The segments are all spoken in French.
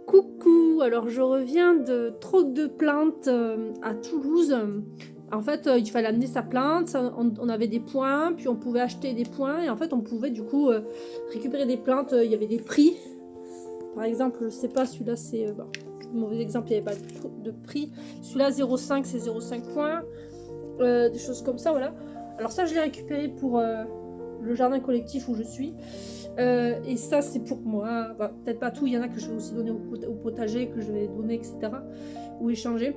Coucou, alors je reviens de troc de plantes à Toulouse. En fait, il fallait amener sa plante, on avait des points, puis on pouvait acheter des points, et en fait on pouvait du coup récupérer des plantes, il y avait des prix. Par exemple, je sais pas, celui-là c'est... bon, mauvais exemple, il n'y avait pas de prix. Celui-là 0,5 c'est 0,5 points, des choses comme ça, voilà. Alors ça je l'ai récupéré pour le jardin collectif où je suis. Et ça c'est pour moi, bah, peut-être pas tout, il y en a que je vais aussi donner au potager, que je vais donner, etc. Ou échanger.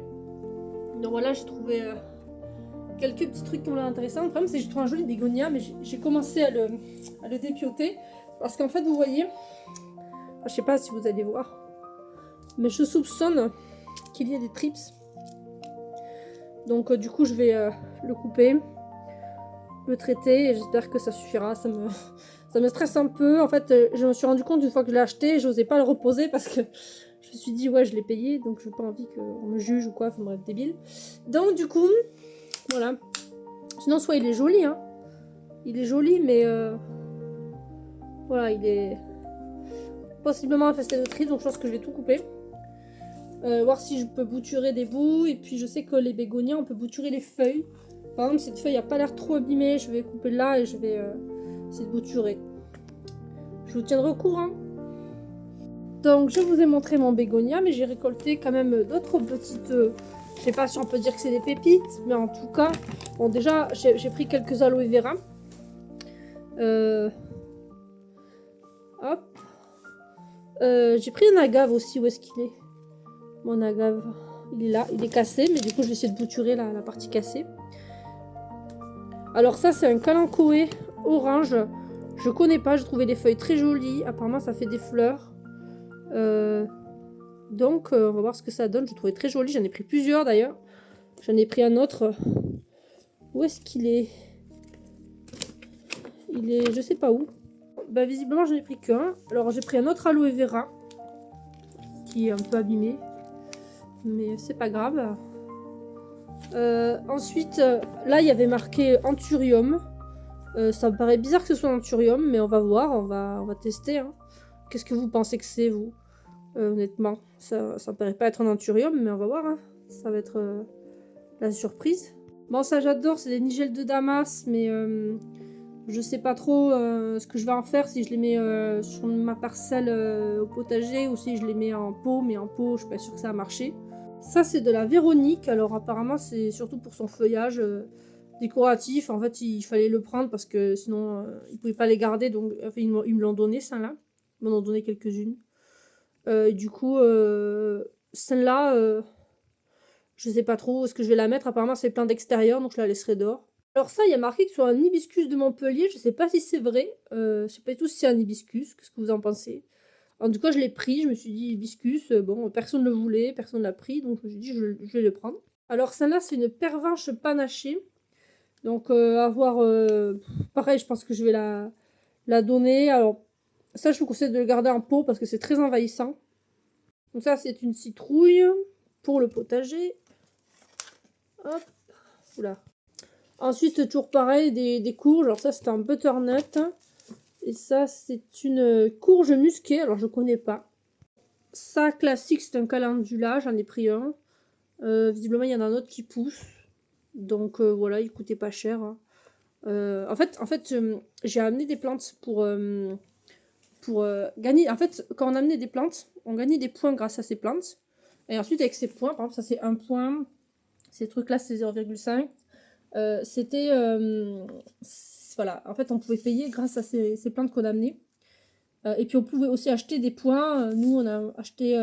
Donc voilà, j'ai trouvé quelques petits trucs qui m'ont l'air intéressants. Le problème c'est que j'ai trouvé un joli bégonia, mais j'ai commencé à le dépioter. Parce qu'en fait vous voyez, enfin, je sais pas si vous allez voir, mais je soupçonne qu'il y ait des trips. Donc du coup je vais le couper, le traiter, et j'espère que ça suffira. Ça me stresse un peu. En fait, je me suis rendu compte une fois que je l'ai acheté, j'osais pas le reposer parce que je me suis dit, ouais, je l'ai payé, donc je n'ai pas envie qu'on me juge ou quoi. Enfin bref, débile. Donc, du coup, voilà. Sinon, soit il est joli, hein. Il est joli, mais voilà, il est possiblement infesté de trips, donc je pense que je vais tout couper. Voir si je peux bouturer des bouts. Et puis, je sais que les bégonias, on peut bouturer les feuilles. Par exemple, cette feuille n'a pas l'air trop abîmée. Je vais couper là et je vais essayer de bouturer. Je vous tiendrai au courant. Donc je vous ai montré mon bégonia, mais j'ai récolté quand même d'autres petites... je sais pas si on peut dire que c'est des pépites, mais en tout cas... Bon déjà, j'ai pris quelques aloe vera. Hop. J'ai pris un agave aussi, où est-ce qu'il est? Mon agave, il est là, il est cassé, mais du coup je vais essayer de bouturer la partie cassée. Alors ça c'est un kalanchoé orange. Je connais pas, j'ai trouvé les feuilles très jolies. Apparemment ça fait des fleurs. Donc on va voir ce que ça donne. Je trouvais très joli, j'en ai pris plusieurs d'ailleurs. J'en ai pris un autre. Où est-ce qu'il est? Il est je sais pas où. Bah visiblement j'en ai pris qu'un. Alors j'ai pris un autre aloe vera qui est un peu abîmé, mais c'est pas grave. Ensuite là il y avait marqué anthurium. Ça me paraît bizarre que ce soit anthurium, mais on va voir, on va tester. Hein. Qu'est-ce que vous pensez que c'est, vous? Honnêtement, ça me paraît pas être un anthurium, mais on va voir. Hein. Ça va être la surprise. Bon, ça j'adore, c'est des nigelles de Damas, mais je sais pas trop ce que je vais en faire, si je les mets sur ma parcelle au potager ou si je les mets en pot, mais en pot, je suis pas sûre que ça va marcher. Ça, c'est de la Véronique, alors apparemment, c'est surtout pour son feuillage décoratif. En fait, il fallait le prendre parce que sinon, ils pouvaient pas les garder, donc enfin, ils me l'ont donné, celle-là. Ils m'en ont donné quelques-unes. Du coup, celle-là, je sais pas trop où est-ce que je vais la mettre. Apparemment, c'est plein d'extérieur, donc je la laisserai dehors. Alors ça, il y a marqué que sur un hibiscus de Montpellier, je sais pas si c'est vrai. Je sais pas du tout si c'est un hibiscus. Qu'est-ce que vous en pensez? En tout cas, je l'ai pris. Je me suis dit hibiscus. Bon, personne ne le voulait, personne l'a pris, donc je me suis dit je vais le prendre. Alors celle-là, c'est une pervenche panachée. Donc à voir. Pareil, je pense que je vais la donner. Alors ça, je vous conseille de le garder en pot parce que c'est très envahissant. Donc ça, c'est une citrouille pour le potager. Hop. Oula. Ensuite, toujours pareil, des courges. Alors ça, c'est un butternut. Et ça, c'est une courge musquée. Alors, je connais pas. Ça, classique, c'est un calendula. J'en ai pris un. Visiblement, il y en a un autre qui pousse. Donc, voilà, il coûtait pas cher. Hein. En fait j'ai amené des plantes pour gagner. En fait, quand on amenait des plantes, on gagnait des points grâce à ces plantes. Et ensuite, avec ces points, par exemple, ça c'est 1 point. Ces trucs-là, c'est 0,5. C'était... voilà, en fait, on pouvait payer grâce à ces plantes qu'on amenait. Et puis, on pouvait aussi acheter des points. Nous, on a acheté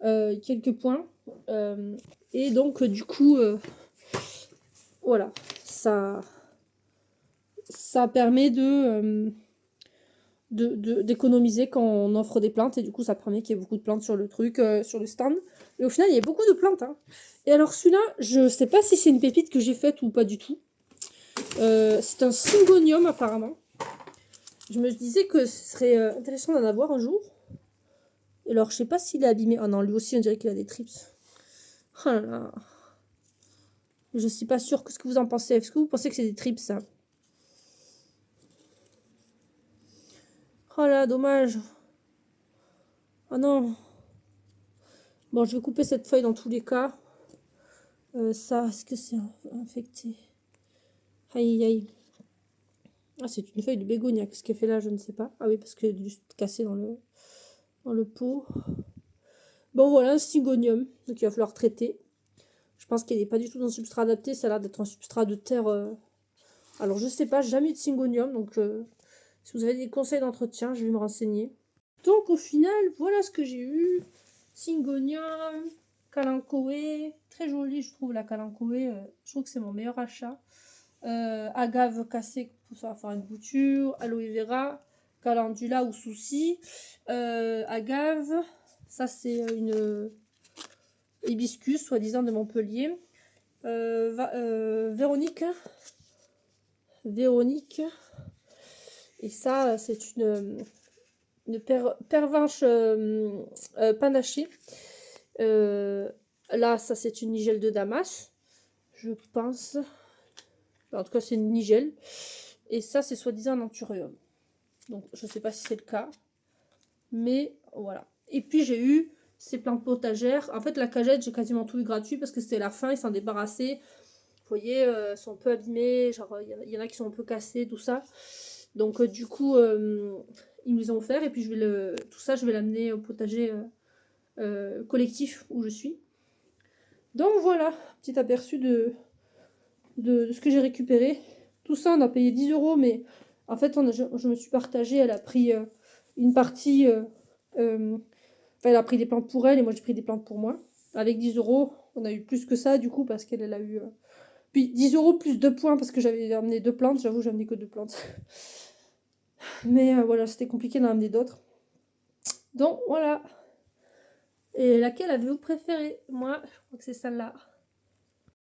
quelques points. Et donc, du coup, voilà, ça permet d'économiser quand on offre des plantes. Et du coup, ça permet qu'il y ait beaucoup de plantes sur le truc, sur le stand. Et au final, il y a beaucoup de plantes. Hein. Et alors, celui-là, je sais pas si c'est une pépite que j'ai faite ou pas du tout. C'est un syngonium apparemment. Je me disais que ce serait intéressant d'en avoir un jour. Et alors je sais pas s'il est abîmé. Oh non, lui aussi on dirait qu'il a des trips. Oh là là. Je suis pas sûre. Qu'est-ce que vous en pensez? Est-ce que vous pensez que c'est des trips ça? Oh là, dommage. Oh non. Bon, je vais couper cette feuille dans tous les cas. Ça, est-ce que c'est infecté? Aïe, aïe. Ah, c'est une feuille de bégonia. Qu'est-ce qu'elle fait là? Je ne sais pas. Ah oui, parce qu'elle est juste cassée dans le pot. Bon, voilà, un cygonium. Donc, il va falloir traiter. Je pense qu'elle n'est pas du tout dans un substrat adapté. Ça a l'air d'être un substrat de terre. Alors, je sais pas, jamais eu de cygonium. Donc, si vous avez des conseils d'entretien, je vais me renseigner. Donc, au final, voilà ce que j'ai eu. Cygonium, kalanchoé. Très joli, je trouve, la kalanchoé. Je trouve que c'est mon meilleur achat. Agave cassée pour faire une bouture, aloe vera, calendula ou souci, agave, ça c'est une hibiscus soi-disant de Montpellier, Véronique, et ça c'est une pervenche panachée. Là ça c'est une nigelle de Damas, je pense. En tout cas, c'est une nigelle. Et ça, c'est soi-disant un anthurium. Donc, je ne sais pas si c'est le cas. Mais voilà. Et puis, j'ai eu ces plantes potagères. En fait, la cagette, j'ai quasiment tout eu gratuit parce que c'était la fin. Ils s'en débarrassaient. Vous voyez, elles sont un peu abîmées. Genre, il y en a qui sont un peu cassées, tout ça. Donc, du coup, ils me les ont offerts. Et puis, tout ça, je vais l'amener au potager collectif où je suis. Donc, voilà. Petit aperçu de ce que j'ai récupéré. Tout ça, on a payé 10 euros, mais en fait, je me suis partagée. Elle a pris une partie. Elle a pris des plantes pour elle et moi, j'ai pris des plantes pour moi. Avec 10 euros, on a eu plus que ça, du coup, parce qu'elle a eu. Puis 10 euros plus 2 points, parce que j'avais amené 2 plantes. J'avoue, j'ai amené que 2 plantes. Mais voilà, c'était compliqué d'en amener d'autres. Donc, voilà. Et laquelle avez-vous préférée? Moi, je crois que c'est celle-là.